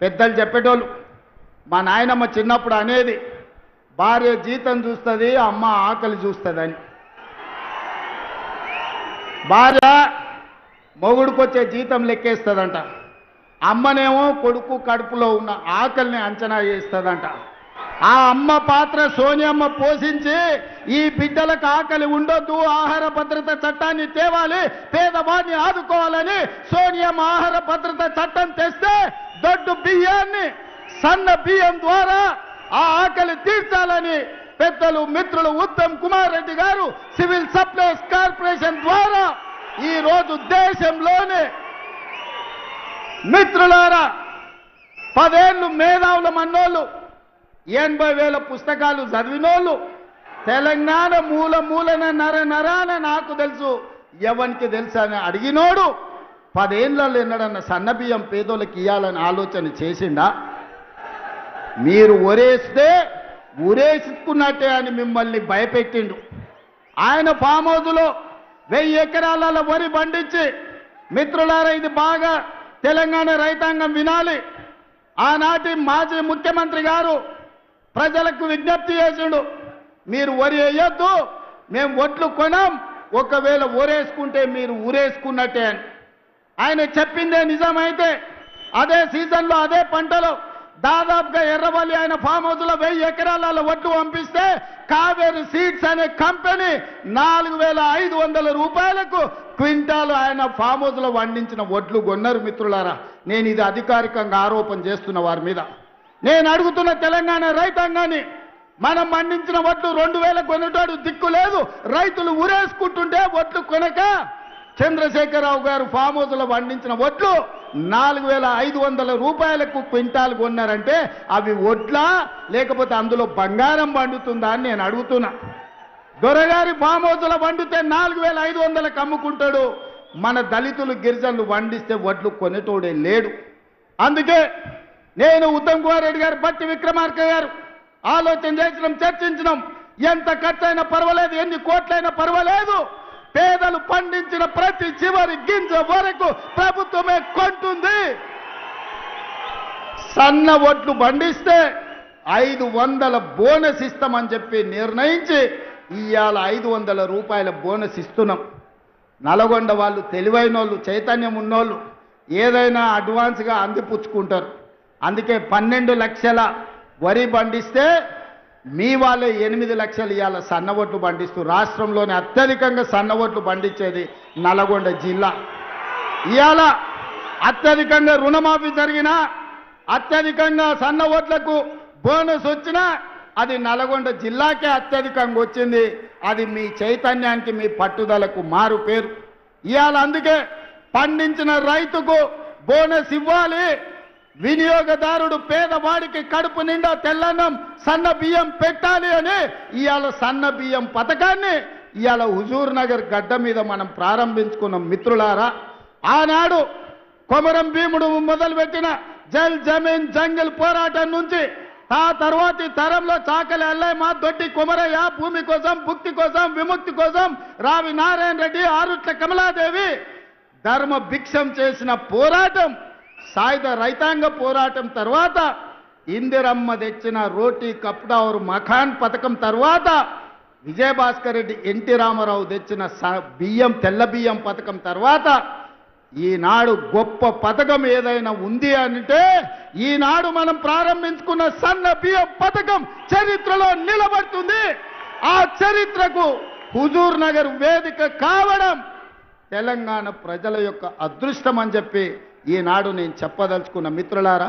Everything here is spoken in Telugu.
పెద్దలు చెప్పేటోళ్ళు. మా నాయనమ్మ చిన్నప్పుడు అనేది, భార్య జీతం చూస్తుంది, అమ్మ ఆకలి చూస్తుందని. భార్య మొగుడుకొచ్చే జీతం లెక్కేస్తుందంట, అమ్మనేమో కొడుకు కడుపులో ఉన్న ఆకలిని అంచనా చేస్తుందంట. ఆ అమ్మ పాత్ర సోనియమ్మ పోషించి ఈ బిడ్డలకు ఆకలి ఉండొద్దు, ఆహార భద్రత చట్టాన్ని తేవాలి, పేదవాడిని ఆదుకోవాలని సోనియమ్మ ఆహార భద్రత చట్టం తెస్తే దొడ్డు బియ్యాన్ని సన్న బియ్యం ద్వారా ఆ ఆకలి తీర్చాలని పెద్దలు మిత్రులు ఉత్తమ్ కుమార్ రెడ్డి గారు సివిల్ సప్లైస్ కార్పొరేషన్ ద్వారా ఈ రోజు దేశంలోనే మిత్రులారా 10 ఏళ్ళు మేధావుల మన్నోళ్ళు, 80,000 పుస్తకాలు చదివినోళ్ళు, తెలంగాణ మూల మూలన నరాన నాకు తెలుసు ఎవరికి తెలుసు అని అడిగినోడు 10 ఏళ్ళలో ఎన్నడన్న సన్నబియ్యం పేదోళ్ళకి ఇవ్వాలని ఆలోచన చేసిండా? మీరు ఒరేస్తే ఉరేసుకున్నట్టే అని మిమ్మల్ని భయపెట్టిండు. ఆయన ఫామ్ హౌస్లో 1000 ఎకరాల వరి పండించి, మిత్రులారా ఇది బాగా తెలంగాణ రైతాంగం వినాలి, ఆనాటి మాజీ ముఖ్యమంత్రి గారు ప్రజలకు విజ్ఞప్తి చేసిండు, మీరు వరి వేయొద్దు, మేము ఒట్లు కొనాం, ఒకవేళ ఊరేసుకుంటే మీరు ఊరేసుకున్నట్టే అని. ఆయన చెప్పిందే నిజమైతే అదే సీజన్లో అదే పంటలో దాదాపుగా ఎర్రవల్లి ఆయన ఫామ్ హౌస్లో 1000 ఎకరాల ఒట్లు పంపిస్తే కావేరి సీడ్స్ అనే కంపెనీ 4,500 రూపాయలకు క్వింటాలు ఆయన ఫామ్ హౌస్లో వండించిన ఒట్లు కొన్నారు. మిత్రులారా, నేను ఇది అధికారికంగా ఆరోపణ చేస్తున్న వారి మీద. నేను అడుగుతున్న తెలంగాణ రైతాంగాన్ని, మనం పండించిన ఒట్లు 2,000 కొనేటాడు దిక్కు లేదు, రైతులు ఉరేసుకుంటుంటే ఒట్లు కొనక చంద్రశేఖరరావు గారు ఫామ్ హౌస్లో పండించిన ఒట్లు 4,500 రూపాయలకు క్వింటాల్ కొన్నారంటే అవి ఒట్లా లేకపోతే అందులో బంగారం పండుతుందా అని నేను అడుగుతున్నా. దొరగారి ఫామ్ హౌస్లో పండితే 4,500కు అమ్ముకుంటాడు, మన దళితులు గిరిజనులు పండిస్తే ఒట్లు కొనేటోడే లేడు. అందుకే నేను ఉత్తమ్ కుమార్ రెడ్డి గారు, బట్టి విక్రమార్క గారు ఆలోచన చేసినాం, చర్చించినాం. ఎంత ఖర్చైనా పర్వాలేదు, ఎన్ని కోట్లైనా పర్వాలేదు, పేదలు పండించిన ప్రతి చివరి గింజ వరకు ప్రభుత్వమే కొంటుంది. సన్న ఒట్లు పండిస్తే 500 బోనస్ ఇస్తామని చెప్పి నిర్ణయించి ఇవాళ 500 రూపాయల బోనస్ ఇస్తున్నాం. నల్గొండ వాళ్ళు తెలివైన వాళ్ళు, చైతన్యం ఉన్నోళ్ళు ఏదైనా అడ్వాన్స్గా అందిపుచ్చుకుంటారు. అందుకే 12 లక్షల వరి పండిస్తే మీ వాళ్ళే 8 లక్షలు ఇవాళ సన్న ఒట్లు పండిస్తూ రాష్ట్రంలోనే అత్యధికంగా సన్న ఒట్లు పండించేది నల్గొండ జిల్లా. ఇవాళ అత్యధికంగా రుణమాఫీ జరిగినా, అత్యధికంగా సన్న ఓట్లకు బోనస్ వచ్చినా అది నల్గొండ జిల్లాకే అత్యధికంగా వచ్చింది. అది మీ చైతన్యానికి, మీ పట్టుదలకు మారు పేరు. ఇవాళ అందుకే పండించిన రైతుకు బోనస్ ఇవ్వాలి, వినియోగదారుడు పేదవాడికి కడుపు నిండా తెల్లన్నం సన్న బియ్యం పెట్టాలి అని ఇవాళ సన్న బియ్యం పథకాన్ని ఇవాళ హుజూర్ నగర్ గడ్డ మీద మనం ప్రారంభించుకున్నాం. మిత్రులారా, ఆనాడు కొమరం భీముడు మొదలుపెట్టిన జల్ జమీన్ జంగల్ పోరాటం నుంచి ఆ తర్వాతి తరంలో చాకలి అల్లయ్య, దొడ్డి కుమరయ్య భూమి కోసం, భుక్తి కోసం, విముక్తి కోసం రావి నారాయణ రెడ్డి, ఆరుట్ల కమలాదేవి ధర్మ భిక్షం చేసిన పోరాటం, సాయుధ రైతాంగ పోరాటం తర్వాత ఇందిరమ్మ తెచ్చిన రోటీ కప్డా और మఖాన్ పథకం తర్వాత విజయభాస్కర్ రెడ్డి, ఎన్టీ రామారావు తెచ్చిన బియ్యం తెల్ల బియ్యం పథకం తర్వాత ఈనాడు గొప్ప పథకం ఏదైనా ఉంది అంటే ఈనాడు మనం ప్రారంభించుకున్న సన్న బియ్యం పథకం చరిత్రలో నిలబడుతుంది. ఆ చరిత్రకు హుజూర్ నగర్ వేదిక కావడం తెలంగాణ ప్రజల యొక్క అదృష్టం అని చెప్పి ఈనాడు నేను చెప్పదలుచుకున్న. మిత్రులారా,